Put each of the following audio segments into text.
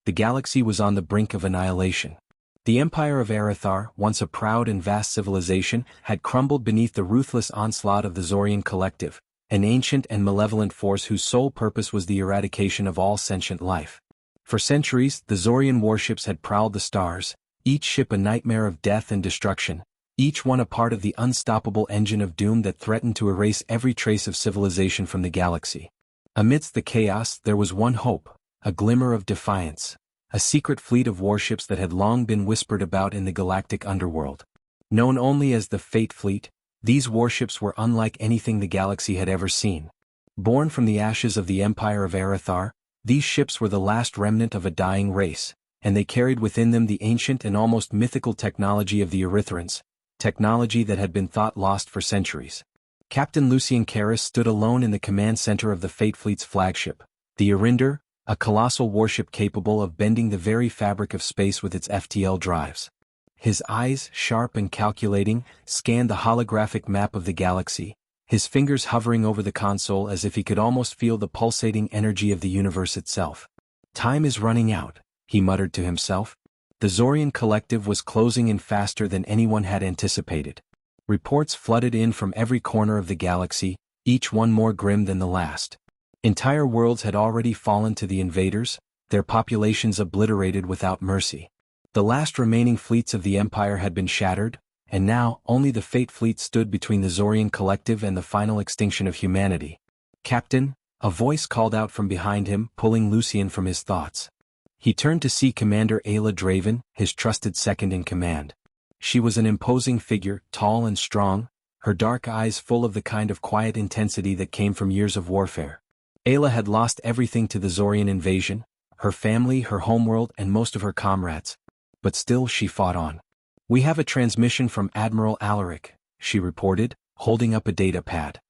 The galaxy was on the brink of annihilation. The Empire of Arathar, once a proud and vast civilization, had crumbled beneath the ruthless onslaught of the Zorian Collective, an ancient and malevolent force whose sole purpose was the eradication of all sentient life. For centuries, the Zorian warships had prowled the stars, each ship a nightmare of death and destruction, each one a part of the unstoppable engine of doom that threatened to erase every trace of civilization from the galaxy. Amidst the chaos, there was one hope, a glimmer of defiance, a secret fleet of warships that had long been whispered about in the galactic underworld. Known only as the Fate Fleet, these warships were unlike anything the galaxy had ever seen. Born from the ashes of the Empire of Arathar, these ships were the last remnant of a dying race, and they carried within them the ancient and almost mythical technology of the Erythrans, technology that had been thought lost for centuries. Captain Lucien Karras stood alone in the command center of the Fate Fleet's flagship, the Arinder, a colossal warship capable of bending the very fabric of space with its FTL drives. His eyes, sharp and calculating, scanned the holographic map of the galaxy, his fingers hovering over the console as if he could almost feel the pulsating energy of the universe itself. "Time is running out," he muttered to himself. The Zorian Collective was closing in faster than anyone had anticipated. Reports flooded in from every corner of the galaxy, each one more grim than the last. Entire worlds had already fallen to the invaders, their populations obliterated without mercy. The last remaining fleets of the Empire had been shattered, and now only the Fate Fleet stood between the Zorian Collective and the final extinction of humanity. "Captain," a voice called out from behind him, pulling Lucien from his thoughts. He turned to see Commander Ayla Draven, his trusted second-in-command. She was an imposing figure, tall and strong, her dark eyes full of the kind of quiet intensity that came from years of warfare. Ayla had lost everything to the Zorian invasion, her family, her homeworld, and most of her comrades. But still she fought on. "We have a transmission from Admiral Alaric," she reported, holding up a data pad.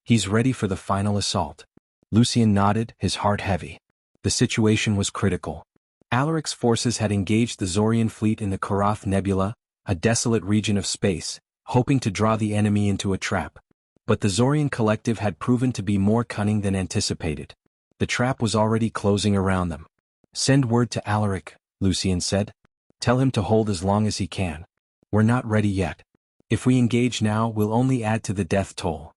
"He's ready for the final assault." Lucien nodded, his heart heavy. The situation was critical. Alaric's forces had engaged the Zorian fleet in the Karath Nebula, a desolate region of space, hoping to draw the enemy into a trap. But the Zorian Collective had proven to be more cunning than anticipated. The trap was already closing around them. "Send word to Alaric," Lucien said. "Tell him to hold as long as he can. We're not ready yet. If we engage now, we'll only add to the death toll."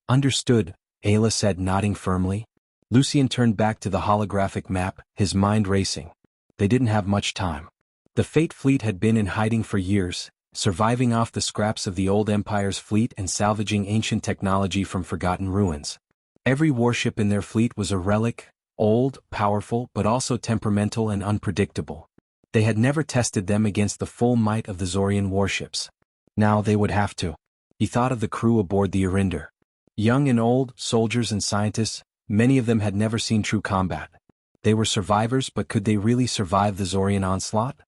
"Understood," Ayla said, nodding firmly. Lucien turned back to the holographic map, his mind racing. They didn't have much time. The Fate Fleet had been in hiding for years, surviving off the scraps of the old Empire's fleet and salvaging ancient technology from forgotten ruins. Every warship in their fleet was a relic, old, powerful, but also temperamental and unpredictable. They had never tested them against the full might of the Zorian warships. Now they would have to. He thought of the crew aboard the Arinder. Young and old, soldiers and scientists, many of them had never seen true combat. They were survivors, but could they really survive the Zorian onslaught?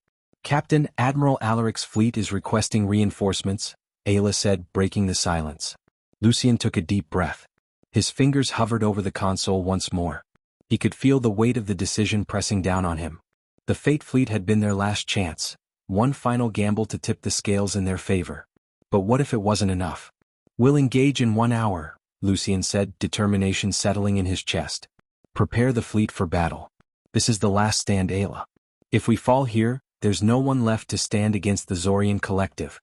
"Captain, Admiral Alaric's fleet is requesting reinforcements," Ayla said, breaking the silence. Lucien took a deep breath. His fingers hovered over the console once more. He could feel the weight of the decision pressing down on him. The Fate Fleet had been their last chance, one final gamble to tip the scales in their favor. But what if it wasn't enough? "We'll engage in 1 hour," Lucien said, determination settling in his chest. "Prepare the fleet for battle. This is the last stand, Ayla. If we fall here, there's no one left to stand against the Zorian Collective."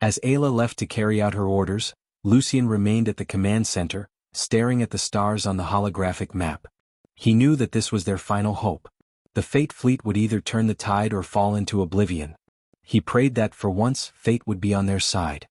As Ayla left to carry out her orders, Lucien remained at the command center, staring at the stars on the holographic map. He knew that this was their final hope. The Fate Fleet would either turn the tide or fall into oblivion. He prayed that, for once, fate would be on their side.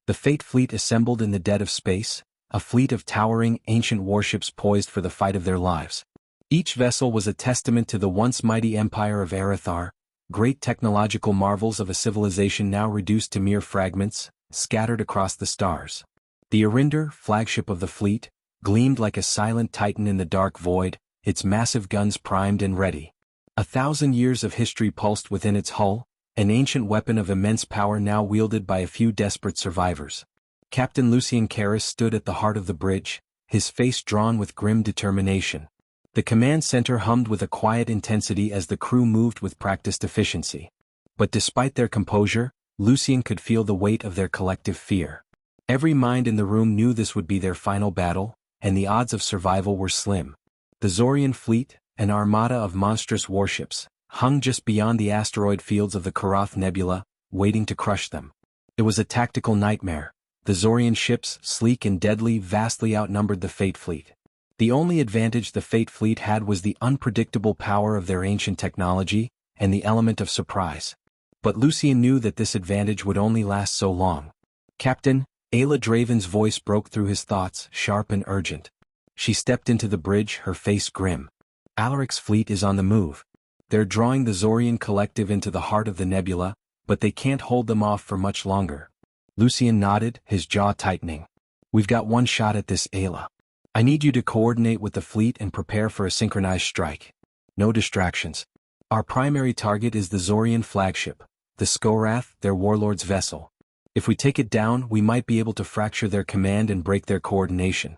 The Fate Fleet assembled in the dead of space, a fleet of towering, ancient warships poised for the fight of their lives. Each vessel was a testament to the once mighty Empire of Arathar, great technological marvels of a civilization now reduced to mere fragments, scattered across the stars. The Arinder, flagship of the fleet, gleamed like a silent titan in the dark void, its massive guns primed and ready. 1,000 years of history pulsed within its hull, an ancient weapon of immense power now wielded by a few desperate survivors. Captain Lucien Karras stood at the heart of the bridge, his face drawn with grim determination. The command center hummed with a quiet intensity as the crew moved with practiced efficiency. But despite their composure, Lucien could feel the weight of their collective fear. Every mind in the room knew this would be their final battle, and the odds of survival were slim. The Zorian fleet, an armada of monstrous warships, hung just beyond the asteroid fields of the Karath Nebula, waiting to crush them. It was a tactical nightmare. The Zorian ships, sleek and deadly, vastly outnumbered the Fate Fleet. The only advantage the Fate Fleet had was the unpredictable power of their ancient technology and the element of surprise. But Lucian knew that this advantage would only last so long. "Captain," Ayla Draven's voice broke through his thoughts, sharp and urgent. She stepped into the bridge, her face grim. "Alaric's fleet is on the move. They're drawing the Zorian collective into the heart of the nebula, but they can't hold them off for much longer." Lucian nodded, his jaw tightening. "We've got one shot at this, Ayla. I need you to coordinate with the fleet and prepare for a synchronized strike. No distractions. Our primary target is the Zorian flagship, the Skorath, their warlord's vessel. If we take it down, we might be able to fracture their command and break their coordination."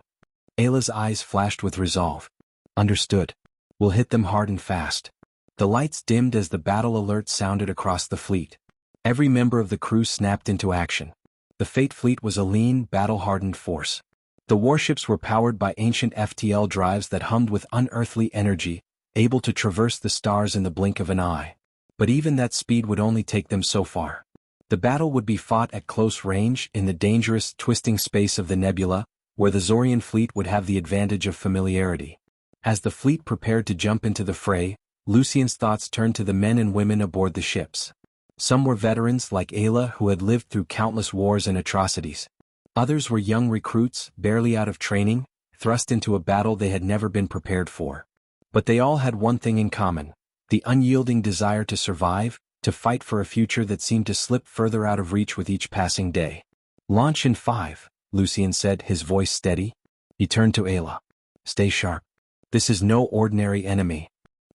Ayla's eyes flashed with resolve. "Understood. We'll hit them hard and fast." The lights dimmed as the battle alert sounded across the fleet. Every member of the crew snapped into action. The Fate Fleet was a lean, battle-hardened force. The warships were powered by ancient FTL drives that hummed with unearthly energy, able to traverse the stars in the blink of an eye. But even that speed would only take them so far. The battle would be fought at close range in the dangerous, twisting space of the nebula, where the Zorian fleet would have the advantage of familiarity. As the fleet prepared to jump into the fray, Lucian's thoughts turned to the men and women aboard the ships. Some were veterans like Ayla who had lived through countless wars and atrocities. Others were young recruits, barely out of training, thrust into a battle they had never been prepared for. But they all had one thing in common: the unyielding desire to survive, to fight for a future that seemed to slip further out of reach with each passing day. "Launch in 5, Lucian said, his voice steady. He turned to Ayla. "Stay sharp. This is no ordinary enemy."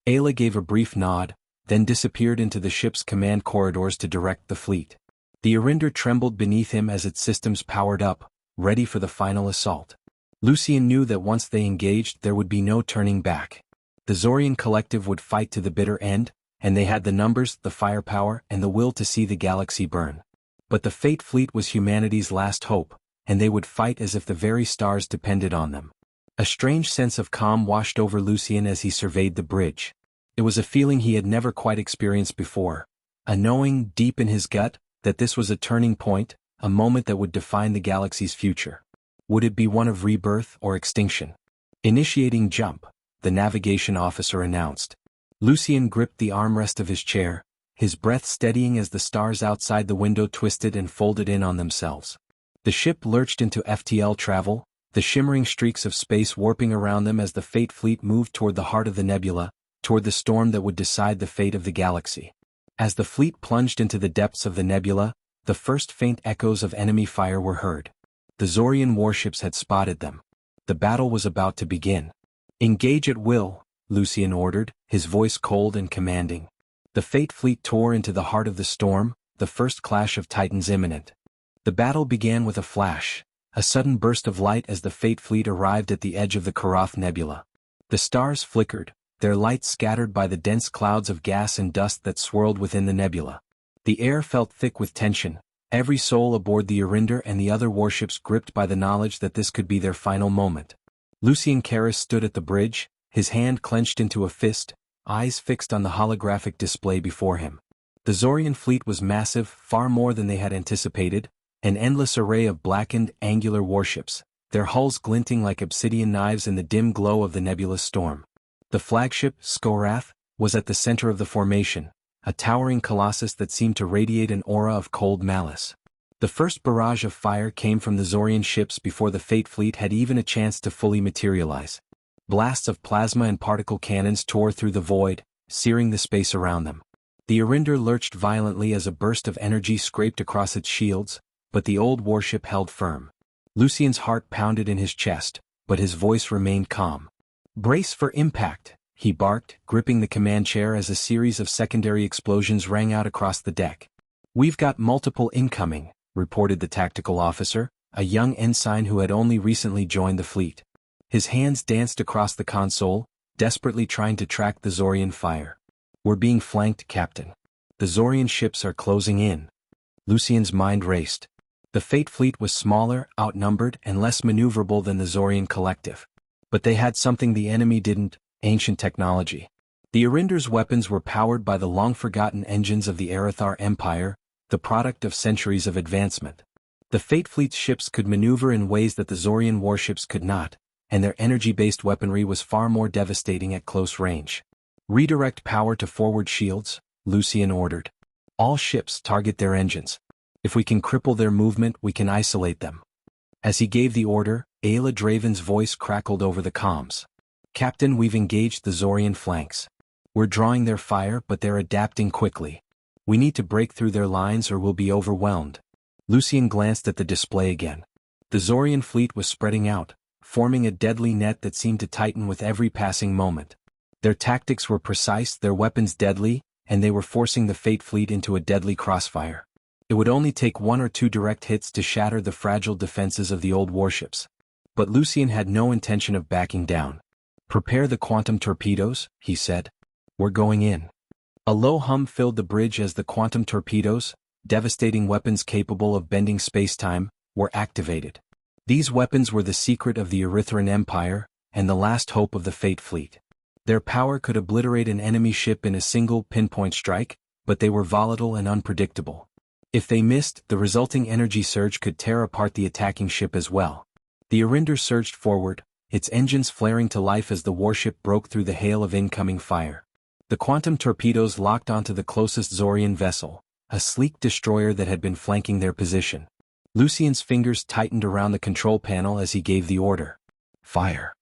Ayla gave a brief nod, then disappeared into the ship's command corridors to direct the fleet. The Arinder trembled beneath him as its systems powered up, ready for the final assault. Lucian knew that once they engaged there would be no turning back. The Zorian collective would fight to the bitter end, and they had the numbers, the firepower, and the will to see the galaxy burn. But the Fate Fleet was humanity's last hope, and they would fight as if the very stars depended on them. A strange sense of calm washed over Lucian as he surveyed the bridge. It was a feeling he had never quite experienced before, a knowing, deep in his gut, that this was a turning point, a moment that would define the galaxy's future. Would it be one of rebirth or extinction? "Initiating jump," the navigation officer announced. Lucian gripped the armrest of his chair, his breath steadying as the stars outside the window twisted and folded in on themselves. The ship lurched into FTL travel, the shimmering streaks of space warping around them as the Fate Fleet moved toward the heart of the nebula, toward the storm that would decide the fate of the galaxy. As the fleet plunged into the depths of the nebula, the first faint echoes of enemy fire were heard. The Zorian warships had spotted them. The battle was about to begin. "Engage at will," Lucian ordered, his voice cold and commanding. The Fate Fleet tore into the heart of the storm, the first clash of titans imminent. The battle began with a flash, a sudden burst of light as the Fate Fleet arrived at the edge of the Karath Nebula. The stars flickered, their light scattered by the dense clouds of gas and dust that swirled within the nebula. The air felt thick with tension, every soul aboard the Arinder and the other warships gripped by the knowledge that this could be their final moment. Lucian Karras stood at the bridge, his hand clenched into a fist, eyes fixed on the holographic display before him. The Zorian fleet was massive, far more than they had anticipated, an endless array of blackened, angular warships, their hulls glinting like obsidian knives in the dim glow of the nebulous storm. The flagship, Skorath, was at the center of the formation, a towering colossus that seemed to radiate an aura of cold malice. The first barrage of fire came from the Zorian ships before the Fate Fleet had even a chance to fully materialize. Blasts of plasma and particle cannons tore through the void, searing the space around them. The Arinder lurched violently as a burst of energy scraped across its shields, but the old warship held firm. Lucian's heart pounded in his chest, but his voice remained calm. "Brace for impact," he barked, gripping the command chair as a series of secondary explosions rang out across the deck. "We've got multiple incoming," reported the tactical officer, a young ensign who had only recently joined the fleet. His hands danced across the console, desperately trying to track the Zorian fire. "We're being flanked, Captain. The Zorian ships are closing in." Lucian's mind raced. The Fate Fleet was smaller, outnumbered, and less maneuverable than the Zorian collective. But they had something the enemy didn't: ancient technology. The Arinder's weapons were powered by the long-forgotten engines of the Arathar Empire, the product of centuries of advancement. The Fate Fleet's ships could maneuver in ways that the Zorian warships could not, and their energy-based weaponry was far more devastating at close range. Redirect power to forward shields, Lucian ordered. All ships target their engines. If we can cripple their movement, we can isolate them. As he gave the order, Ayla Draven's voice crackled over the comms. Captain, we've engaged the Zorian flanks. We're drawing their fire, but they're adapting quickly. We need to break through their lines or we'll be overwhelmed. Lucian glanced at the display again. The Zorian fleet was spreading out, forming a deadly net that seemed to tighten with every passing moment. Their tactics were precise, their weapons deadly, and they were forcing the Fate Fleet into a deadly crossfire. It would only take 1 or 2 direct hits to shatter the fragile defenses of the old warships. But Lucian had no intention of backing down. Prepare the quantum torpedoes, he said. We're going in. A low hum filled the bridge as the quantum torpedoes, devastating weapons capable of bending space-time, were activated. These weapons were the secret of the Erythran Empire, and the last hope of the Fate Fleet. Their power could obliterate an enemy ship in a single pinpoint strike, but they were volatile and unpredictable. If they missed, the resulting energy surge could tear apart the attacking ship as well. The Arinder surged forward, its engines flaring to life as the warship broke through the hail of incoming fire. The quantum torpedoes locked onto the closest Zorian vessel, a sleek destroyer that had been flanking their position. Lucian's fingers tightened around the control panel as he gave the order. Fire.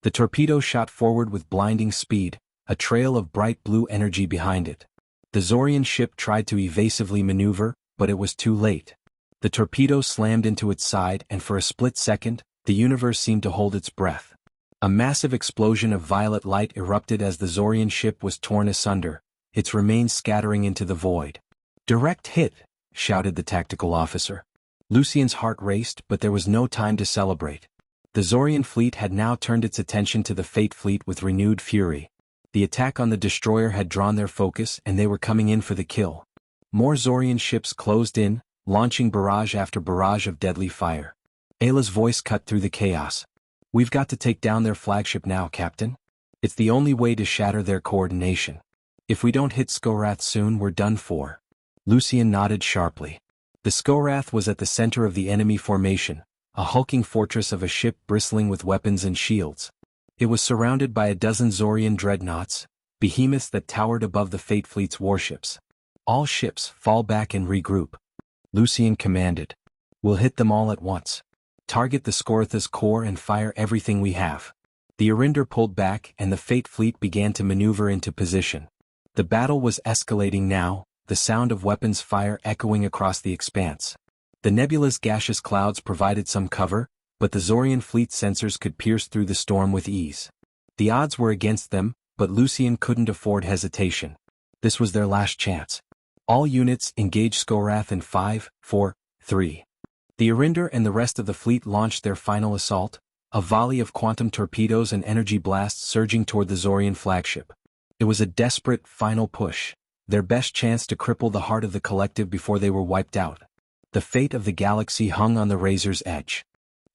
The torpedo shot forward with blinding speed, a trail of bright blue energy behind it. The Zorian ship tried to evasively maneuver, but it was too late. The torpedo slammed into its side, and for a split second, the universe seemed to hold its breath. A massive explosion of violet light erupted as the Zorian ship was torn asunder, its remains scattering into the void. Direct hit, shouted the tactical officer. Lucian's heart raced, but there was no time to celebrate. The Zorian fleet had now turned its attention to the Fate Fleet with renewed fury. The attack on the destroyer had drawn their focus, and they were coming in for the kill. More Zorian ships closed in, launching barrage after barrage of deadly fire. Ayla's voice cut through the chaos. We've got to take down their flagship now, Captain. It's the only way to shatter their coordination. If we don't hit Skorath soon, we're done for. Lucian nodded sharply. The Skorath was at the center of the enemy formation, a hulking fortress of a ship bristling with weapons and shields. It was surrounded by a dozen Zorian dreadnoughts, behemoths that towered above the Fate Fleet's warships. All ships, fall back and regroup. Lucian commanded. We'll hit them all at once. Target the Skorath's core and fire everything we have. The Arinder pulled back and the Fate Fleet began to maneuver into position. The battle was escalating now, the sound of weapons fire echoing across the expanse. The nebula's gaseous clouds provided some cover, but the Zorian fleet's sensors could pierce through the storm with ease. The odds were against them, but Lucian couldn't afford hesitation. This was their last chance. All units engage Skorath in 5, 4, 3. The Arinder and the rest of the fleet launched their final assault, a volley of quantum torpedoes and energy blasts surging toward the Zorian flagship. It was a desperate, final push, their best chance to cripple the heart of the collective before they were wiped out. The fate of the galaxy hung on the razor's edge.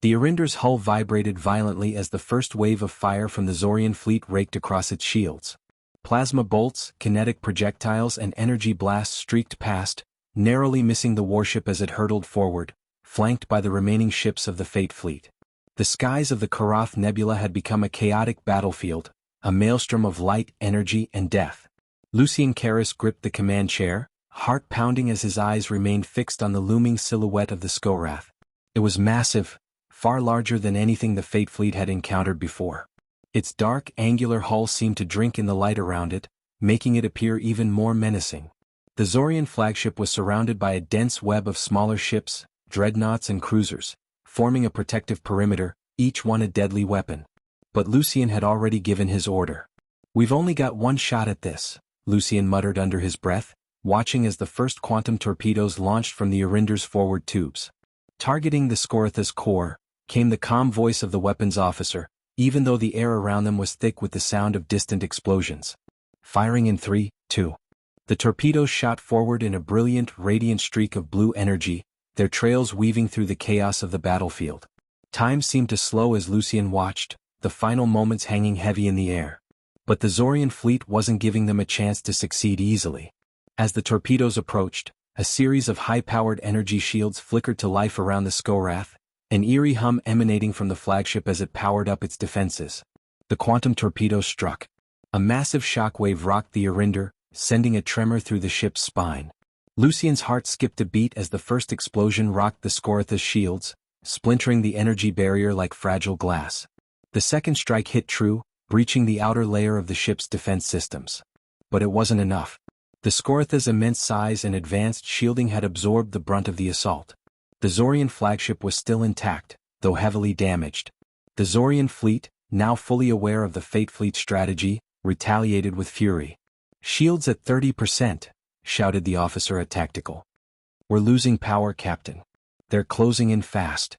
The Arinder's hull vibrated violently as the first wave of fire from the Zorian fleet raked across its shields. Plasma bolts, kinetic projectiles and energy blasts streaked past, narrowly missing the warship as it hurtled forward, flanked by the remaining ships of the Fate Fleet. The skies of the Korath Nebula had become a chaotic battlefield, a maelstrom of light, energy, and death. Lucian Karras gripped the command chair, heart pounding as his eyes remained fixed on the looming silhouette of the Skorath. It was massive, far larger than anything the Fate Fleet had encountered before. Its dark, angular hull seemed to drink in the light around it, making it appear even more menacing. The Zorian flagship was surrounded by a dense web of smaller ships, dreadnoughts and cruisers, forming a protective perimeter, each one a deadly weapon. But Lucian had already given his order. We've only got one shot at this, Lucian muttered under his breath, watching as the first quantum torpedoes launched from the Arinder's forward tubes. Targeting the Skorath's core, came the calm voice of the weapons officer, even though the air around them was thick with the sound of distant explosions. Firing in 3, 2. The torpedoes shot forward in a brilliant, radiant streak of blue energy, their trails weaving through the chaos of the battlefield. Time seemed to slow as Lucian watched, the final moments hanging heavy in the air. But the Zorian fleet wasn't giving them a chance to succeed easily. As the torpedoes approached, a series of high-powered energy shields flickered to life around the Skorath, an eerie hum emanating from the flagship as it powered up its defenses. The quantum torpedo struck. A massive shockwave rocked the Arinder, sending a tremor through the ship's spine. Lucien's heart skipped a beat as the first explosion rocked the Skorath's shields, splintering the energy barrier like fragile glass. The second strike hit true, breaching the outer layer of the ship's defense systems. But it wasn't enough. The Skorath's immense size and advanced shielding had absorbed the brunt of the assault. The Zorian flagship was still intact, though heavily damaged. The Zorian fleet, now fully aware of the Fate Fleet strategy, retaliated with fury. "Shields at 30%, shouted the officer at Tactical. "We're losing power, Captain. They're closing in fast."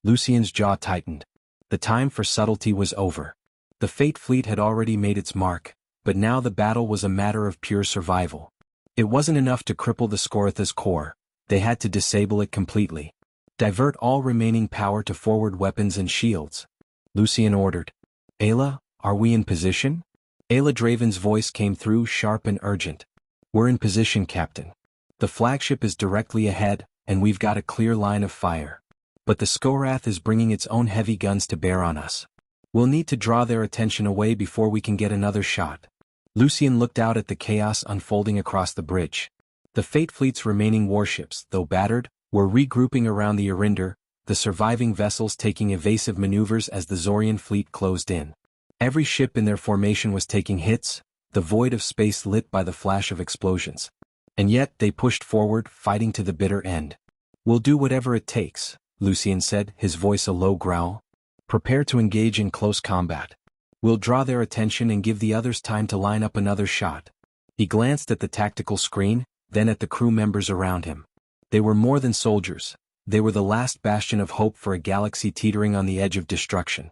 Lucien's jaw tightened. The time for subtlety was over. The Fate Fleet had already made its mark, but now the battle was a matter of pure survival. It wasn't enough to cripple the Skorath's core, they had to disable it completely. "Divert all remaining power to forward weapons and shields," Lucien ordered. "Ayla, are we in position?" Ayla Draven's voice came through sharp and urgent. "We're in position, Captain. The flagship is directly ahead, and we've got a clear line of fire. But the Skorath is bringing its own heavy guns to bear on us. We'll need to draw their attention away before we can get another shot." Lucien looked out at the chaos unfolding across the bridge. The Fate Fleet's remaining warships, though battered, were regrouping around the Arinder, the surviving vessels taking evasive maneuvers as the Zorian fleet closed in. Every ship in their formation was taking hits, the void of space lit by the flash of explosions. And yet they pushed forward, fighting to the bitter end. "We'll do whatever it takes," Lucien said, his voice a low growl. "Prepare to engage in close combat. We'll draw their attention and give the others time to line up another shot." He glanced at the tactical screen, then at the crew members around him. They were more than soldiers. They were the last bastion of hope for a galaxy teetering on the edge of destruction.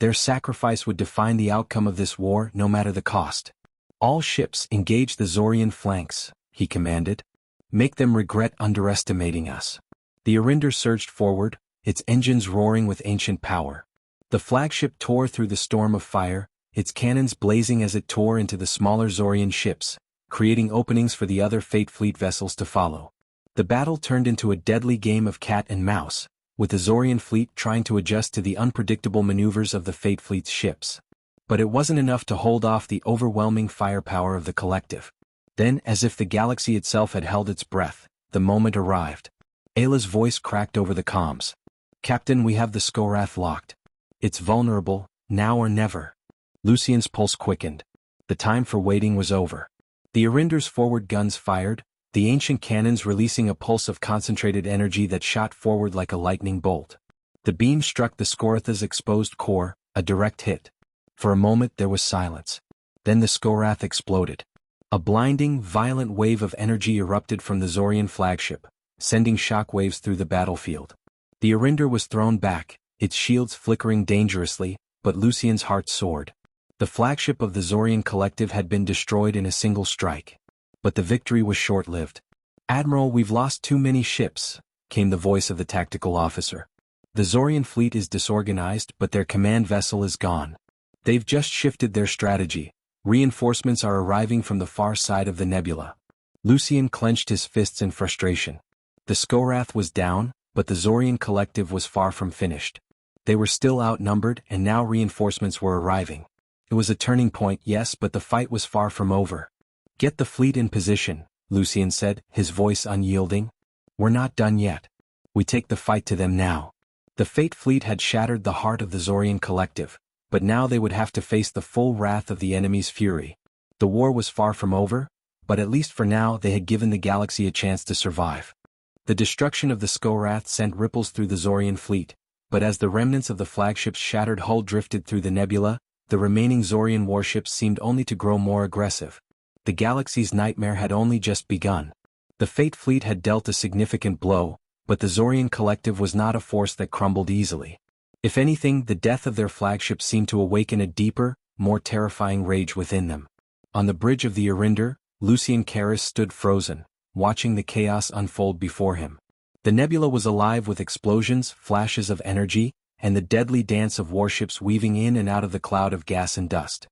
Their sacrifice would define the outcome of this war, no matter the cost. "All ships engage the Zorian flanks," he commanded. "Make them regret underestimating us." The Arinder surged forward, its engines roaring with ancient power. The flagship tore through the storm of fire, its cannons blazing as it tore into the smaller Zorian ships, creating openings for the other Fate Fleet vessels to follow. The battle turned into a deadly game of cat and mouse, with the Zorian fleet trying to adjust to the unpredictable maneuvers of the Fate Fleet's ships. But it wasn't enough to hold off the overwhelming firepower of the collective. Then, as if the galaxy itself had held its breath, the moment arrived. Ayla's voice cracked over the comms. "Captain, we have the Skorath locked. It's vulnerable, now or never." Lucien's pulse quickened. The time for waiting was over. The Arinder's forward guns fired, the ancient cannons releasing a pulse of concentrated energy that shot forward like a lightning bolt. The beam struck the Skorath's exposed core, a direct hit. For a moment there was silence. Then the Skorath exploded. A blinding, violent wave of energy erupted from the Zorian flagship, sending shockwaves through the battlefield. The Arinder was thrown back, its shields flickering dangerously, but Lucien's heart soared. The flagship of the Zorian collective had been destroyed in a single strike. But the victory was short-lived. "Admiral, we've lost too many ships," came the voice of the tactical officer. "The Zorian fleet is disorganized, but their command vessel is gone. They've just shifted their strategy. Reinforcements are arriving from the far side of the nebula." Lucien clenched his fists in frustration. The Skorath was down, but the Zorian collective was far from finished. They were still outnumbered, and now reinforcements were arriving. It was a turning point, yes, but the fight was far from over. "Get the fleet in position," Lucien said, his voice unyielding. "We're not done yet. We take the fight to them now." The Fate Fleet had shattered the heart of the Zorian collective, but now they would have to face the full wrath of the enemy's fury. The war was far from over, but at least for now they had given the galaxy a chance to survive. The destruction of the Skorath sent ripples through the Zorian fleet, but as the remnants of the flagship's shattered hull drifted through the nebula, the remaining Zorian warships seemed only to grow more aggressive. The galaxy's nightmare had only just begun. The Fate Fleet had dealt a significant blow, but the Zorian collective was not a force that crumbled easily. If anything, the death of their flagship seemed to awaken a deeper, more terrifying rage within them. On the bridge of the Arinder, Lucien Karras stood frozen, watching the chaos unfold before him. The nebula was alive with explosions, flashes of energy, and the deadly dance of warships weaving in and out of the cloud of gas and dust.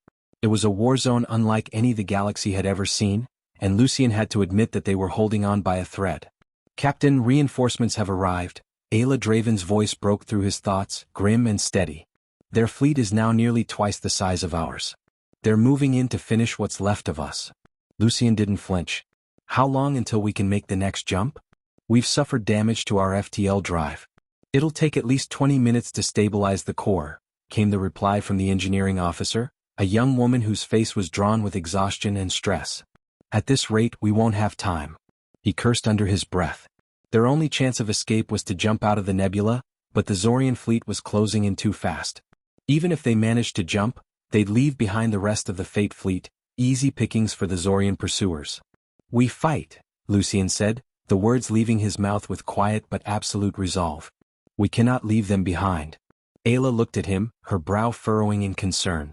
It was a war zone unlike any the galaxy had ever seen, and Lucien had to admit that they were holding on by a thread. "Captain, reinforcements have arrived." Ayla Draven's voice broke through his thoughts, grim and steady. "Their fleet is now nearly twice the size of ours. They're moving in to finish what's left of us." Lucien didn't flinch. "How long until we can make the next jump?" "We've suffered damage to our FTL drive. It'll take at least 20 minutes to stabilize the core," came the reply from the engineering officer, a young woman whose face was drawn with exhaustion and stress. "At this rate we won't have time." He cursed under his breath. Their only chance of escape was to jump out of the nebula, but the Zorian fleet was closing in too fast. Even if they managed to jump, they'd leave behind the rest of the Fate fleet, easy pickings for the Zorian pursuers. "We fight," Lucien said, the words leaving his mouth with quiet but absolute resolve. "We cannot leave them behind." Ayla looked at him, her brow furrowing in concern.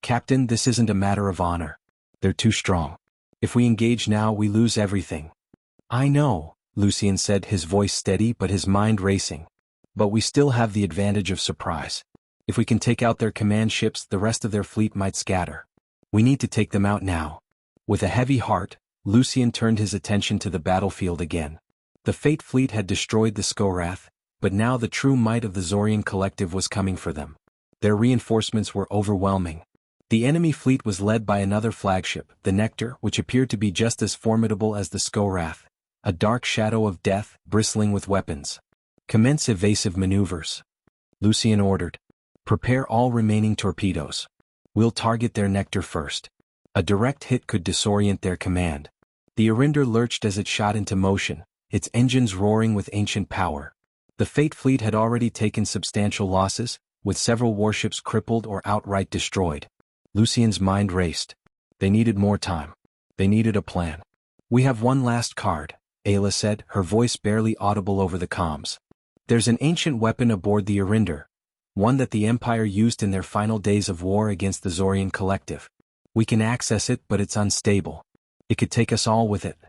"Captain, this isn't a matter of honor. They're too strong. If we engage now we lose everything." "I know," Lucien said, his voice steady but his mind racing. "But we still have the advantage of surprise. If we can take out their command ships, the rest of their fleet might scatter. We need to take them out now." With a heavy heart, Lucien turned his attention to the battlefield again. The Fate fleet had destroyed the Skorath, but now the true might of the Zorian collective was coming for them. Their reinforcements were overwhelming. The enemy fleet was led by another flagship, the Nectar, which appeared to be just as formidable as the Skorath, a dark shadow of death, bristling with weapons. "Commence evasive maneuvers," Lucien ordered. "Prepare all remaining torpedoes. We'll target their Nectar first. A direct hit could disorient their command." The Arinder lurched as it shot into motion, its engines roaring with ancient power. The Fate fleet had already taken substantial losses, with several warships crippled or outright destroyed. Lucien's mind raced. They needed more time. They needed a plan. "We have one last card," Ayla said, her voice barely audible over the comms. "There's an ancient weapon aboard the Arinder, one that the Empire used in their final days of war against the Zorian collective. We can access it, but it's unstable. It could take us all with it."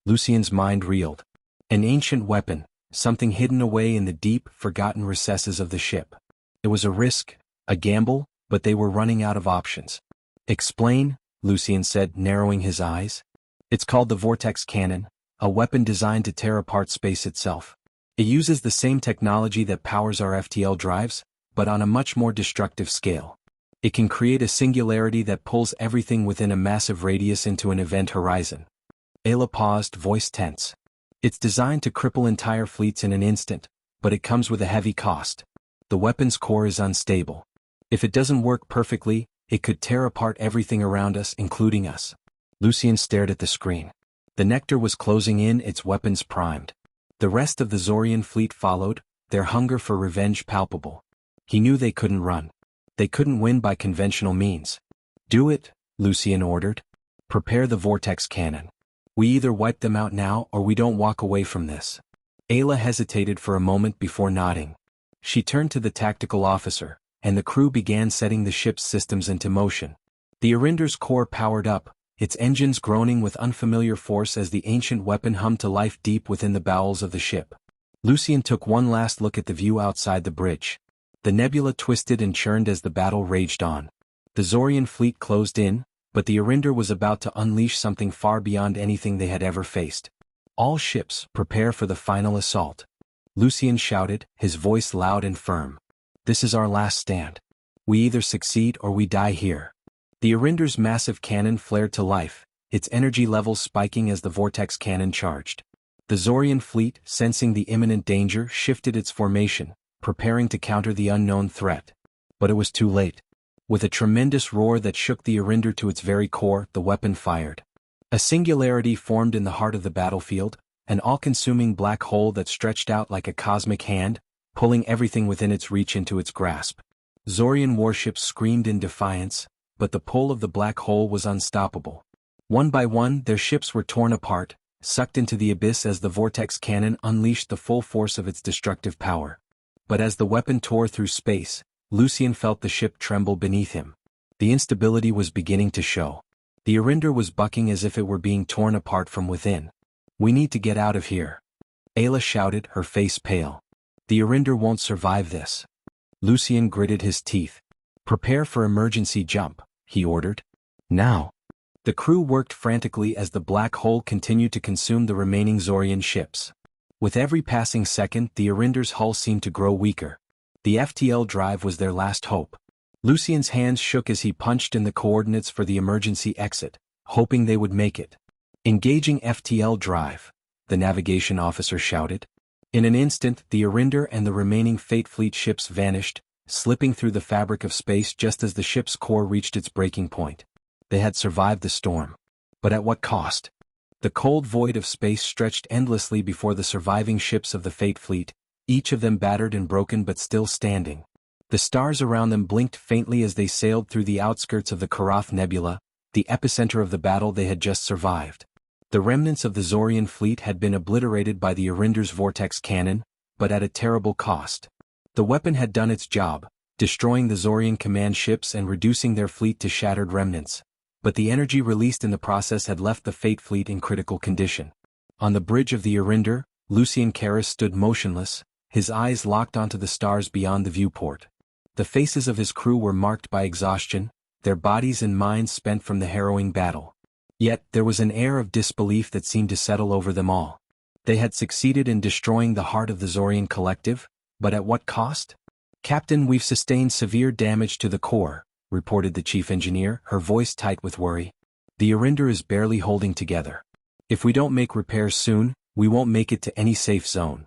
Lucien's mind reeled. An ancient weapon, something hidden away in the deep, forgotten recesses of the ship. It was a risk, a gamble, but they were running out of options. "Explain," Lucien said, narrowing his eyes. "It's called the Vortex Cannon, a weapon designed to tear apart space itself. It uses the same technology that powers our FTL drives, but on a much more destructive scale. It can create a singularity that pulls everything within a massive radius into an event horizon." Ayla paused, voice tense. "It's designed to cripple entire fleets in an instant, but it comes with a heavy cost. The weapon's core is unstable. If it doesn't work perfectly, it could tear apart everything around us, including us." Lucien stared at the screen. The Nectar was closing in, its weapons primed. The rest of the Zorian fleet followed, their hunger for revenge palpable. He knew they couldn't run. They couldn't win by conventional means. "Do it," Lucien ordered. "Prepare the Vortex Cannon. We either wipe them out now or we don't walk away from this." Ayla hesitated for a moment before nodding. She turned to the tactical officer, and the crew began setting the ship's systems into motion. The Arinder's core powered up, its engines groaning with unfamiliar force as the ancient weapon hummed to life deep within the bowels of the ship. Lucien took one last look at the view outside the bridge. The nebula twisted and churned as the battle raged on. The Zorian fleet closed in, but the Arinder was about to unleash something far beyond anything they had ever faced. "All ships, prepare for the final assault," Lucien shouted, his voice loud and firm. "This is our last stand. We either succeed or we die here." The Arinder's massive cannon flared to life, its energy levels spiking as the Vortex Cannon charged. The Zorian fleet, sensing the imminent danger, shifted its formation, preparing to counter the unknown threat. But it was too late. With a tremendous roar that shook the Arinder to its very core, the weapon fired. A singularity formed in the heart of the battlefield, an all-consuming black hole that stretched out like a cosmic hand, pulling everything within its reach into its grasp. Zorian warships screamed in defiance, but the pull of the black hole was unstoppable. One by one, their ships were torn apart, sucked into the abyss as the Vortex Cannon unleashed the full force of its destructive power. But as the weapon tore through space, Lucien felt the ship tremble beneath him. The instability was beginning to show. The Arinder was bucking as if it were being torn apart from within. "We need to get out of here," Ayla shouted, her face pale. "The Arinder won't survive this." Lucien gritted his teeth. "Prepare for emergency jump," he ordered. Now. The crew worked frantically as the black hole continued to consume the remaining Zorian ships. With every passing second, the Arinder's hull seemed to grow weaker. The FTL drive was their last hope. Lucien's hands shook as he punched in the coordinates for the emergency exit, hoping they would make it. Engaging FTL drive, the navigation officer shouted. In an instant, the Arinder and the remaining Fate Fleet ships vanished, slipping through the fabric of space just as the ship's core reached its breaking point. They had survived the storm. But at what cost? The cold void of space stretched endlessly before the surviving ships of the Fate Fleet, each of them battered and broken but still standing. The stars around them blinked faintly as they sailed through the outskirts of the Karath Nebula, the epicenter of the battle they had just survived. The remnants of the Zorian fleet had been obliterated by the Arinder's vortex cannon, but at a terrible cost. The weapon had done its job, destroying the Zorian command ships and reducing their fleet to shattered remnants. But the energy released in the process had left the Fate Fleet in critical condition. On the bridge of the Arinder, Lucien Karras stood motionless, his eyes locked onto the stars beyond the viewport. The faces of his crew were marked by exhaustion, their bodies and minds spent from the harrowing battle. Yet, there was an air of disbelief that seemed to settle over them all. They had succeeded in destroying the heart of the Zorian collective, but at what cost? "Captain, we've sustained severe damage to the core," reported the chief engineer, her voice tight with worry. "The Arinder is barely holding together. If we don't make repairs soon, we won't make it to any safe zone."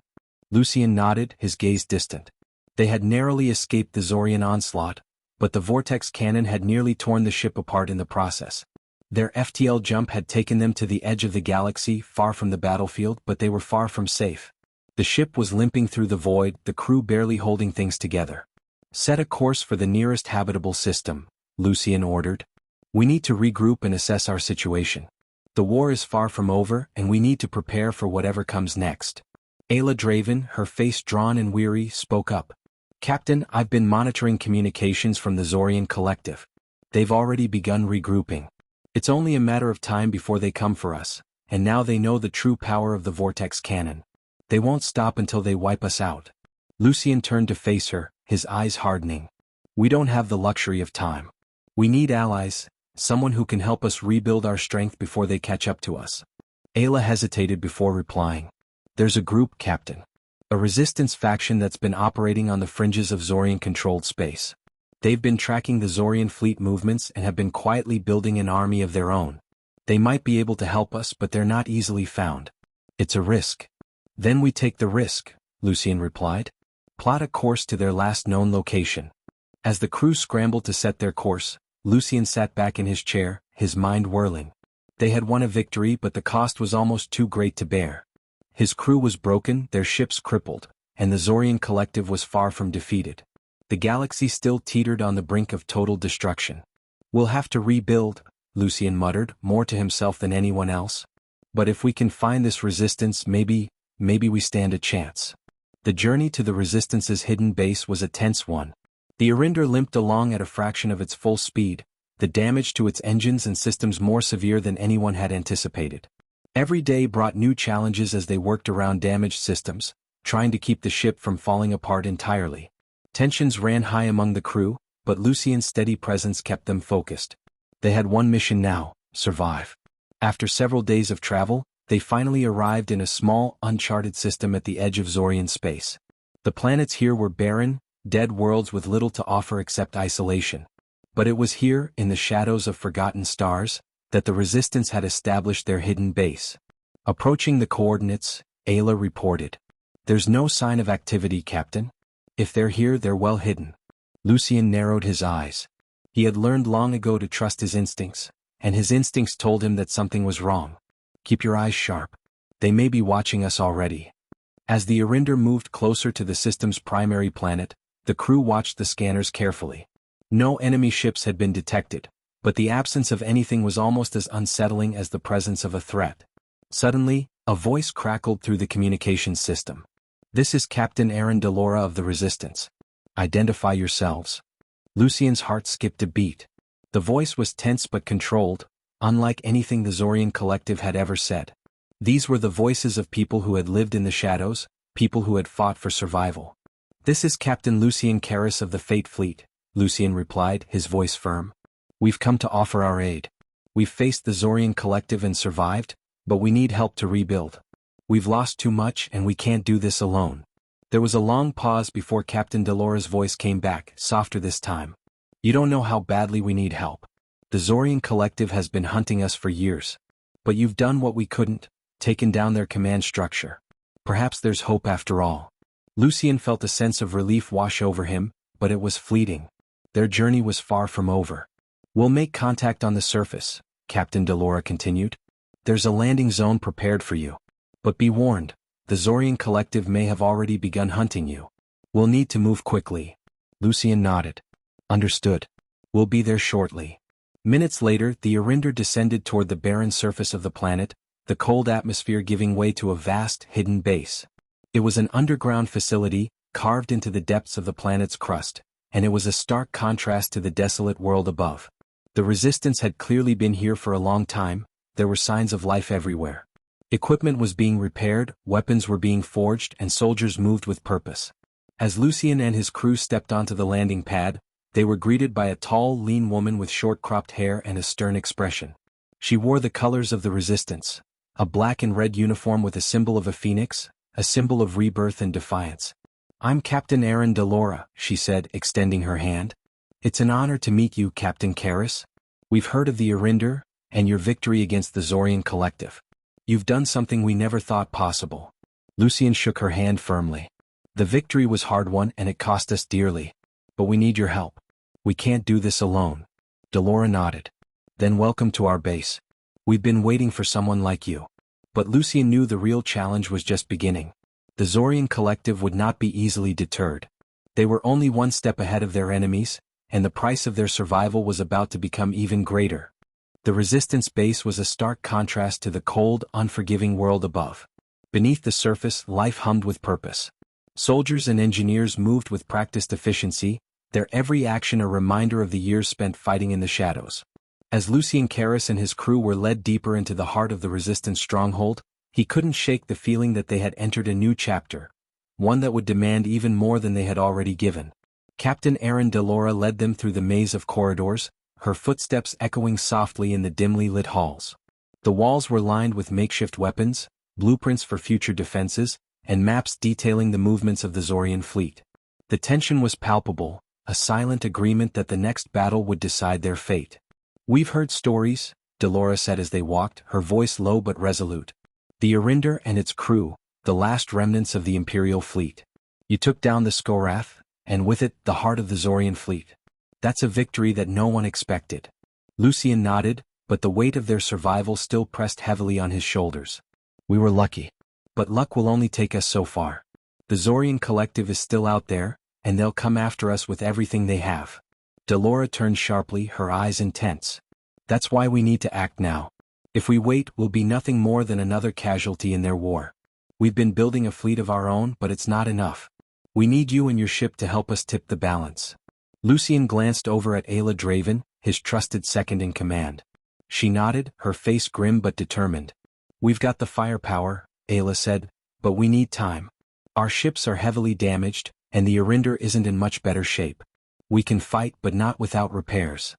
Lucien nodded, his gaze distant. They had narrowly escaped the Zorian onslaught, but the vortex cannon had nearly torn the ship apart in the process. Their FTL jump had taken them to the edge of the galaxy, far from the battlefield, but they were far from safe. The ship was limping through the void, the crew barely holding things together. "Set a course for the nearest habitable system," Lucien ordered. "We need to regroup and assess our situation. The war is far from over, and we need to prepare for whatever comes next." Ayla Draven, her face drawn and weary, spoke up. "Captain, I've been monitoring communications from the Zorian collective. They've already begun regrouping. It's only a matter of time before they come for us, and now they know the true power of the vortex cannon. They won't stop until they wipe us out." Lucien turned to face her, his eyes hardening. "We don't have the luxury of time. We need allies, someone who can help us rebuild our strength before they catch up to us." Ayla hesitated before replying. "There's a group, Captain. A resistance faction that's been operating on the fringes of Zorian-controlled space. They've been tracking the Zorian fleet movements and have been quietly building an army of their own. They might be able to help us, but they're not easily found. It's a risk." "Then we take the risk," Lucien replied. "Plot a course to their last known location." As the crew scrambled to set their course, Lucien sat back in his chair, his mind whirling. They had won a victory, but the cost was almost too great to bear. His crew was broken, their ships crippled, and the Zorian collective was far from defeated. The galaxy still teetered on the brink of total destruction. "We'll have to rebuild," Lucien muttered, more to himself than anyone else. "But if we can find this resistance, maybe we stand a chance." The journey to the Resistance's hidden base was a tense one. The Arinder limped along at a fraction of its full speed, the damage to its engines and systems more severe than anyone had anticipated. Every day brought new challenges as they worked around damaged systems, trying to keep the ship from falling apart entirely. Tensions ran high among the crew, but Lucien's steady presence kept them focused. They had one mission now: survive. After several days of travel, they finally arrived in a small, uncharted system at the edge of Zorian space. The planets here were barren, dead worlds with little to offer except isolation. But it was here, in the shadows of forgotten stars, that the Resistance had established their hidden base. Approaching the coordinates, Ayla reported. "There's no sign of activity, Captain. If they're here, they're well hidden." Lucien narrowed his eyes. He had learned long ago to trust his instincts, and his instincts told him that something was wrong. "Keep your eyes sharp. They may be watching us already." As the Arinder moved closer to the system's primary planet, the crew watched the scanners carefully. No enemy ships had been detected, but the absence of anything was almost as unsettling as the presence of a threat. Suddenly, a voice crackled through the communications system. "This is Captain Aaron Delora of the Resistance. Identify yourselves." Lucien's heart skipped a beat. The voice was tense but controlled, unlike anything the Zorian collective had ever said. These were the voices of people who had lived in the shadows, people who had fought for survival. "This is Captain Lucien Karras of the Fate Fleet," Lucien replied, his voice firm. We've come to offer our aid. We've faced the Zorian Collective and survived, but we need help to rebuild. We've lost too much and we can't do this alone. There was a long pause before Captain Delora's voice came back, softer this time. You don't know how badly we need help. The Zorian Collective has been hunting us for years. But you've done what we couldn't, taken down their command structure. Perhaps there's hope after all. Lucien felt a sense of relief wash over him, but it was fleeting. Their journey was far from over. We'll make contact on the surface, Captain Delora continued. There's a landing zone prepared for you. But be warned, the Zorian Collective may have already begun hunting you. We'll need to move quickly. Lucien nodded. Understood. We'll be there shortly. Minutes later, the Arinder descended toward the barren surface of the planet, the cold atmosphere giving way to a vast, hidden base. It was an underground facility, carved into the depths of the planet's crust, and it was a stark contrast to the desolate world above. The Resistance had clearly been here for a long time. There were signs of life everywhere. Equipment was being repaired, weapons were being forged, and soldiers moved with purpose. As Lucien and his crew stepped onto the landing pad, they were greeted by a tall, lean woman with short-cropped hair and a stern expression. She wore the colors of the Resistance, a black and red uniform with a symbol of a phoenix, a symbol of rebirth and defiance. I'm Captain Aaron Delora, she said, extending her hand. It's an honor to meet you, Captain Karras. We've heard of the Arinder, and your victory against the Zorian Collective. You've done something we never thought possible. Lucien shook her hand firmly. The victory was hard-won and it cost us dearly. But we need your help. We can't do this alone. Delora nodded. Then welcome to our base. We've been waiting for someone like you. But Lucien knew the real challenge was just beginning. The Zorian Collective would not be easily deterred. They were only one step ahead of their enemies, and the price of their survival was about to become even greater. The Resistance base was a stark contrast to the cold, unforgiving world above. Beneath the surface, life hummed with purpose. Soldiers and engineers moved with practiced efficiency, their every action a reminder of the years spent fighting in the shadows. As Lucien Karras and his crew were led deeper into the heart of the Resistance stronghold, he couldn't shake the feeling that they had entered a new chapter, one that would demand even more than they had already given. Captain Aaron Delora led them through the maze of corridors, her footsteps echoing softly in the dimly lit halls. The walls were lined with makeshift weapons, blueprints for future defenses, and maps detailing the movements of the Zorian fleet. The tension was palpable, a silent agreement that the next battle would decide their fate. We've heard stories, Delora said as they walked, her voice low but resolute. The Arinder and its crew, the last remnants of the Imperial fleet. You took down the Skorath, and with it, the heart of the Zorian fleet. That's a victory that no one expected. Lucien nodded, but the weight of their survival still pressed heavily on his shoulders. We were lucky. But luck will only take us so far. The Zorian Collective is still out there, and they'll come after us with everything they have. Delora turned sharply, her eyes intense. That's why we need to act now. If we wait, we'll be nothing more than another casualty in their war. We've been building a fleet of our own, but it's not enough. We need you and your ship to help us tip the balance. Lucien glanced over at Ayla Draven, his trusted second-in-command. She nodded, her face grim but determined. We've got the firepower, Ayla said, but we need time. Our ships are heavily damaged, and the Arinder isn't in much better shape. We can fight but not without repairs.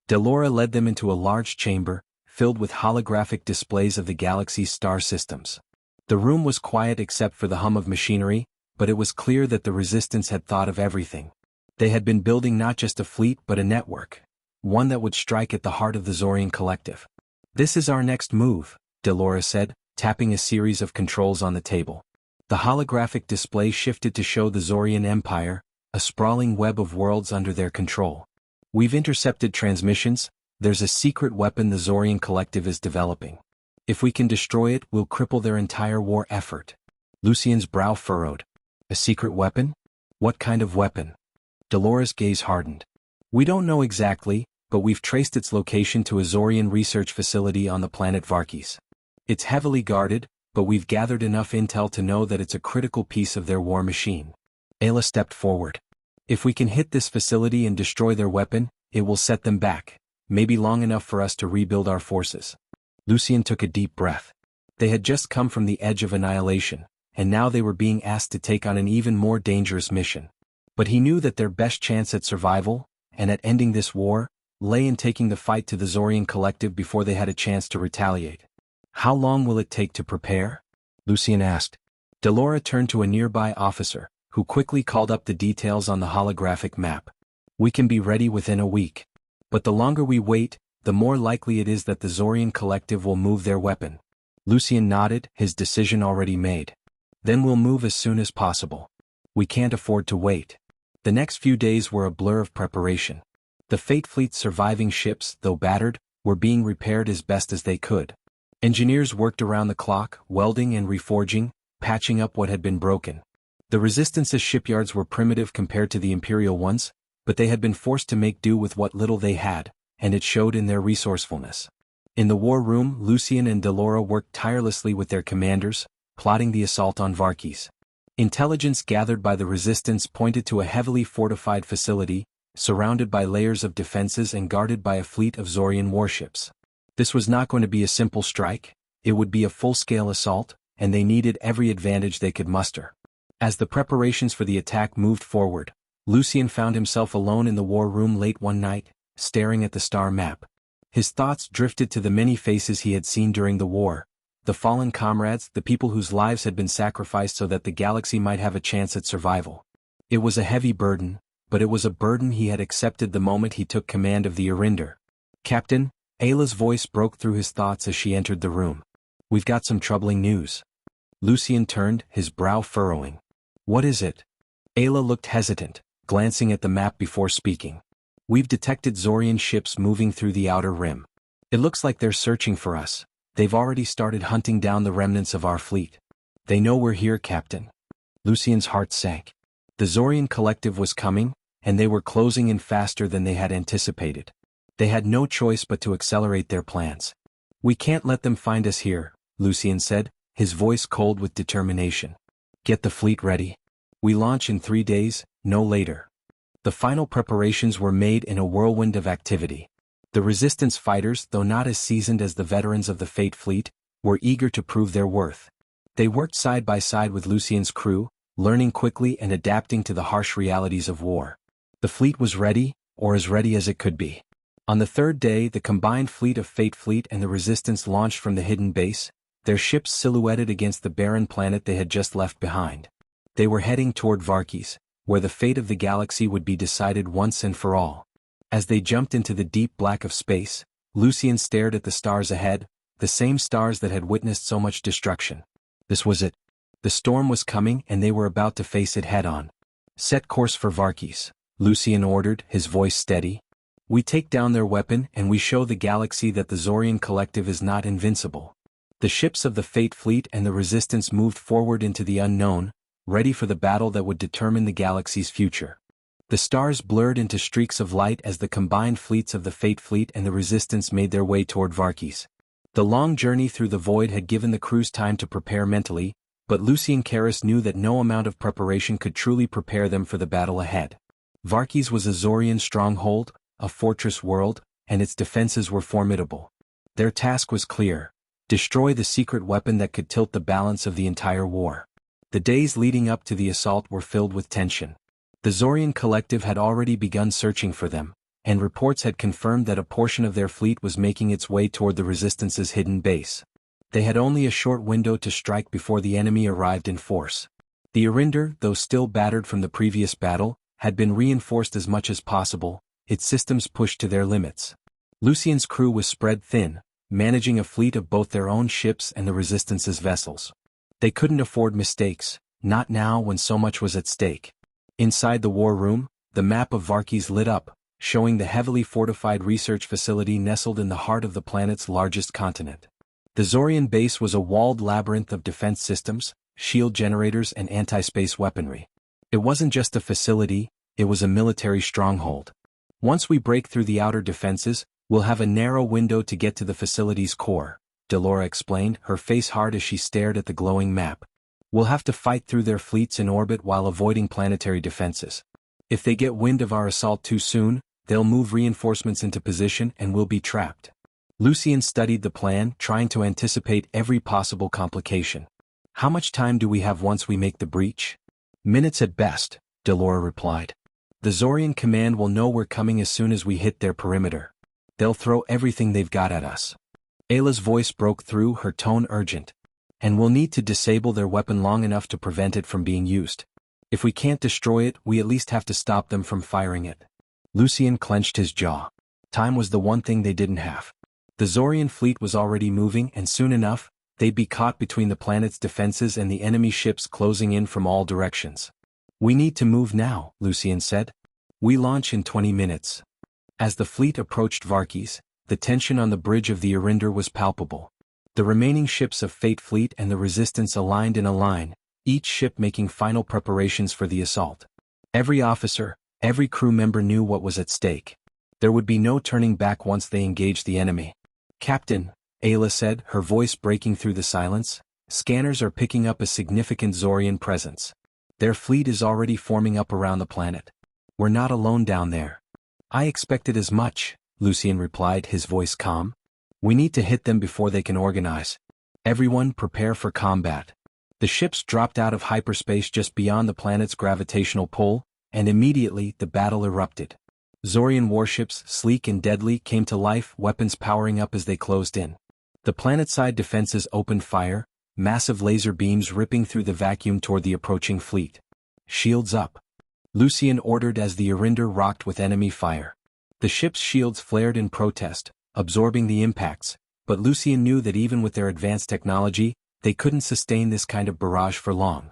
Delora led them into a large chamber, filled with holographic displays of the galaxy's star systems. The room was quiet except for the hum of machinery, but it was clear that the Resistance had thought of everything. They had been building not just a fleet but a network, one that would strike at the heart of the Zorian Collective. This is our next move, Delora said, tapping a series of controls on the table. The holographic display shifted to show the Zorian Empire, a sprawling web of worlds under their control. We've intercepted transmissions. There's a secret weapon the Zorian Collective is developing. If we can destroy it, we'll cripple their entire war effort. Lucien's brow furrowed. A secret weapon? What kind of weapon? Delora's gaze hardened. We don't know exactly, but we've traced its location to a Zorian research facility on the planet Varkis. It's heavily guarded, but we've gathered enough intel to know that it's a critical piece of their war machine. Ayla stepped forward. If we can hit this facility and destroy their weapon, it will set them back, maybe long enough for us to rebuild our forces. Lucien took a deep breath. They had just come from the edge of annihilation, and now they were being asked to take on an even more dangerous mission. But he knew that their best chance at survival, and at ending this war, lay in taking the fight to the Zorian collective before they had a chance to retaliate. How long will it take to prepare? Lucian asked. Delora turned to a nearby officer, who quickly called up the details on the holographic map. We can be ready within a week. But the longer we wait, the more likely it is that the Zorian collective will move their weapon. Lucian nodded, his decision already made. Then we'll move as soon as possible. We can't afford to wait. The next few days were a blur of preparation. The Fate Fleet's surviving ships, though battered, were being repaired as best as they could. Engineers worked around the clock, welding and reforging, patching up what had been broken. The Resistance's shipyards were primitive compared to the Imperial ones, but they had been forced to make do with what little they had, and it showed in their resourcefulness. In the war room, Lucian and Delora worked tirelessly with their commanders, plotting the assault on Varkis. Intelligence gathered by the Resistance pointed to a heavily fortified facility, surrounded by layers of defenses and guarded by a fleet of Zorian warships. This was not going to be a simple strike, it would be a full-scale assault, and they needed every advantage they could muster. As the preparations for the attack moved forward, Lucian found himself alone in the war room late one night, staring at the star map. His thoughts drifted to the many faces he had seen during the war, the fallen comrades, the people whose lives had been sacrificed so that the galaxy might have a chance at survival. It was a heavy burden, but it was a burden he had accepted the moment he took command of the Arinder. Captain, Ayla's voice broke through his thoughts as she entered the room. We've got some troubling news. Lucian turned, his brow furrowing. What is it? Ayla looked hesitant, glancing at the map before speaking. We've detected Zorian ships moving through the outer rim. It looks like they're searching for us. They've already started hunting down the remnants of our fleet. They know we're here, Captain. Lucian's heart sank. The Zorian collective was coming, and they were closing in faster than they had anticipated. They had no choice but to accelerate their plans. We can't let them find us here, Lucian said, his voice cold with determination. Get the fleet ready. We launch in 3 days, no later. The final preparations were made in a whirlwind of activity. The Resistance fighters, though not as seasoned as the veterans of the Fate Fleet, were eager to prove their worth. They worked side by side with Lucian's crew, learning quickly and adapting to the harsh realities of war. The fleet was ready, or as ready as it could be. On the third day, the combined fleet of Fate Fleet and the Resistance launched from the hidden base, their ships silhouetted against the barren planet they had just left behind. They were heading toward Varkis, where the fate of the galaxy would be decided once and for all. As they jumped into the deep black of space, Lucian stared at the stars ahead, the same stars that had witnessed so much destruction. This was it. The storm was coming and they were about to face it head-on. Set course for Varkis, Lucian ordered, his voice steady. We take down their weapon and we show the galaxy that the Zorian collective is not invincible. The ships of the Fate Fleet and the Resistance moved forward into the unknown, ready for the battle that would determine the galaxy's future. The stars blurred into streaks of light as the combined fleets of the Fate Fleet and the Resistance made their way toward Varkis. The long journey through the void had given the crews time to prepare mentally, but Lucian Karras knew that no amount of preparation could truly prepare them for the battle ahead. Varkis was a Zorian stronghold, a fortress world, and its defenses were formidable. Their task was clear: destroy the secret weapon that could tilt the balance of the entire war. The days leading up to the assault were filled with tension. The Zorian collective had already begun searching for them, and reports had confirmed that a portion of their fleet was making its way toward the Resistance's hidden base. They had only a short window to strike before the enemy arrived in force. The Arinder, though still battered from the previous battle, had been reinforced as much as possible, its systems pushed to their limits. Lucian's crew was spread thin, managing a fleet of both their own ships and the Resistance's vessels. They couldn't afford mistakes, not now when so much was at stake. Inside the war room, the map of Varkis lit up, showing the heavily fortified research facility nestled in the heart of the planet's largest continent. The Zorian base was a walled labyrinth of defense systems, shield generators and anti-space weaponry. It wasn't just a facility, it was a military stronghold. Once we break through the outer defenses, we'll have a narrow window to get to the facility's core, Delora explained, her face hard as she stared at the glowing map. We'll have to fight through their fleets in orbit while avoiding planetary defenses. If they get wind of our assault too soon, they'll move reinforcements into position and we'll be trapped. Lucian studied the plan, trying to anticipate every possible complication. How much time do we have once we make the breach? Minutes at best, Delora replied. The Zorian command will know we're coming as soon as we hit their perimeter. They'll throw everything they've got at us. Ayla's voice broke through, her tone urgent. And we'll need to disable their weapon long enough to prevent it from being used. If we can't destroy it, we at least have to stop them from firing it. Lucien clenched his jaw. Time was the one thing they didn't have. The Zorian fleet was already moving, and soon enough, they'd be caught between the planet's defenses and the enemy ships closing in from all directions. We need to move now, Lucien said. We launch in 20 minutes. As the fleet approached Varkes, the tension on the bridge of the Arinder was palpable. The remaining ships of Fate Fleet and the Resistance aligned in a line, each ship making final preparations for the assault. Every officer, every crew member knew what was at stake. There would be no turning back once they engaged the enemy. Captain, Ayla said, her voice breaking through the silence, scanners are picking up a significant Zorian presence. Their fleet is already forming up around the planet. We're not alone down there. I expected as much, Lucien replied, his voice calm. We need to hit them before they can organize. Everyone prepare for combat. The ships dropped out of hyperspace just beyond the planet's gravitational pull, and immediately the battle erupted. Zorian warships, sleek and deadly, came to life, weapons powering up as they closed in. The planetside defenses opened fire, massive laser beams ripping through the vacuum toward the approaching fleet. Shields up. Lucien ordered as the Arinder rocked with enemy fire. The ship's shields flared in protest, absorbing the impacts, but Lucien knew that even with their advanced technology, they couldn't sustain this kind of barrage for long.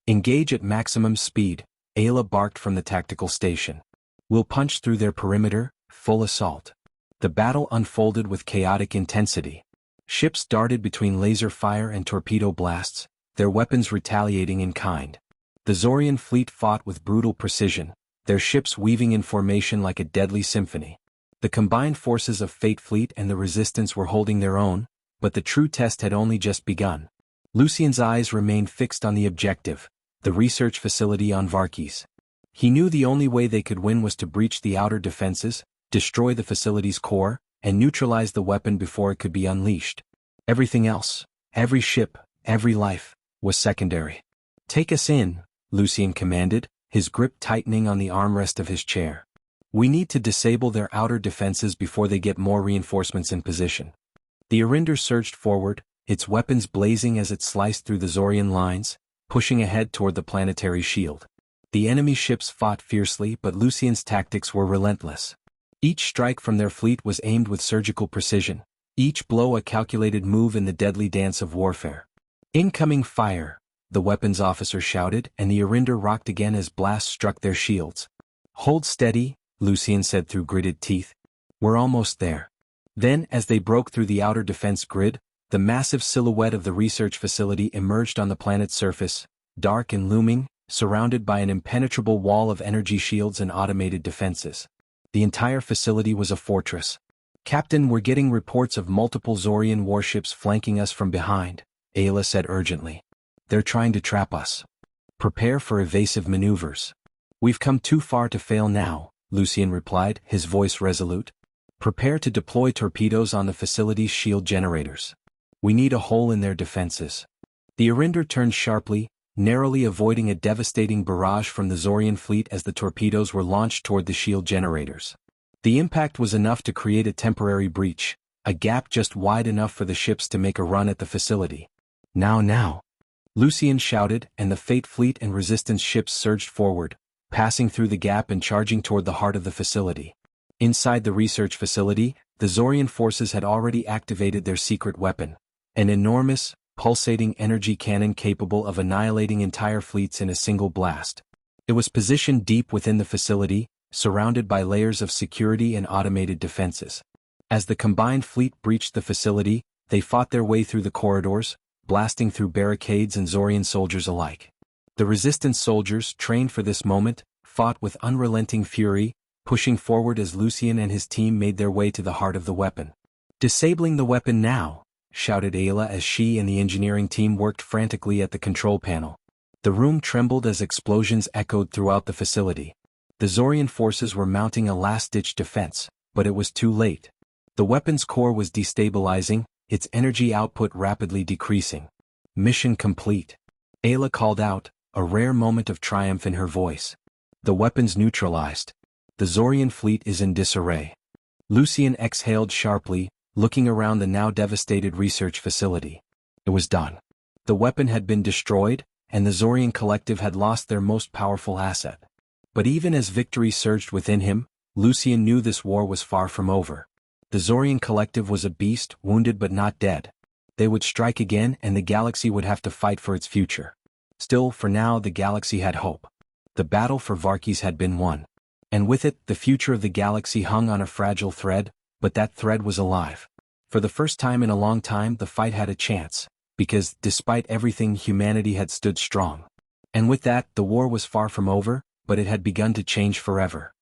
Engage at maximum speed, Ayla barked from the tactical station. We'll punch through their perimeter, full assault. The battle unfolded with chaotic intensity. Ships darted between laser fire and torpedo blasts, their weapons retaliating in kind. The Zorian fleet fought with brutal precision, their ships weaving in formation like a deadly symphony. The combined forces of Fate Fleet and the Resistance were holding their own, but the true test had only just begun. Lucien's eyes remained fixed on the objective, the research facility on Varkes. He knew the only way they could win was to breach the outer defenses, destroy the facility's core, and neutralize the weapon before it could be unleashed. Everything else, every ship, every life, was secondary. Take us in, Lucien commanded, his grip tightening on the armrest of his chair. We need to disable their outer defenses before they get more reinforcements in position. The Arinder surged forward, its weapons blazing as it sliced through the Zorian lines, pushing ahead toward the planetary shield. The enemy ships fought fiercely, but Lucien's tactics were relentless. Each strike from their fleet was aimed with surgical precision, each blow a calculated move in the deadly dance of warfare. Incoming fire, the weapons officer shouted, and the Arinder rocked again as blasts struck their shields. Hold steady, Lucien said through gritted teeth. We're almost there. Then, as they broke through the outer defense grid, the massive silhouette of the research facility emerged on the planet's surface, dark and looming, surrounded by an impenetrable wall of energy shields and automated defenses. The entire facility was a fortress. Captain, we're getting reports of multiple Zorian warships flanking us from behind, Ayla said urgently. They're trying to trap us. Prepare for evasive maneuvers. We've come too far to fail now, Lucien replied, his voice resolute. Prepare to deploy torpedoes on the facility's shield generators. We need a hole in their defenses. The Arinder turned sharply, narrowly avoiding a devastating barrage from the Zorian fleet as the torpedoes were launched toward the shield generators. The impact was enough to create a temporary breach, a gap just wide enough for the ships to make a run at the facility. Now! Lucien shouted, and the Fate Fleet and Resistance ships surged forward, passing through the gap and charging toward the heart of the facility. Inside the research facility, the Zorian forces had already activated their secret weapon, an enormous, pulsating energy cannon capable of annihilating entire fleets in a single blast. It was positioned deep within the facility, surrounded by layers of security and automated defenses. As the combined fleet breached the facility, they fought their way through the corridors, blasting through barricades and Zorian soldiers alike. The Resistance soldiers, trained for this moment, fought with unrelenting fury, pushing forward as Lucien and his team made their way to the heart of the weapon. Disabling the weapon now, shouted Ayla as she and the engineering team worked frantically at the control panel. The room trembled as explosions echoed throughout the facility. The Zorian forces were mounting a last-ditch defense, but it was too late. The weapon's core was destabilizing, its energy output rapidly decreasing. Mission complete. Ayla called out, a rare moment of triumph in her voice. The weapons neutralized. The Zorian fleet is in disarray. Lucian exhaled sharply, looking around the now devastated research facility. It was done. The weapon had been destroyed, and the Zorian collective had lost their most powerful asset. But even as victory surged within him, Lucian knew this war was far from over. The Zorian collective was a beast, wounded but not dead. They would strike again, and the galaxy would have to fight for its future. Still, for now, the galaxy had hope. The battle for Varkis had been won. And with it, the future of the galaxy hung on a fragile thread, but that thread was alive. For the first time in a long time, the fight had a chance, because, despite everything, humanity had stood strong. And with that, the war was far from over, but it had begun to change forever.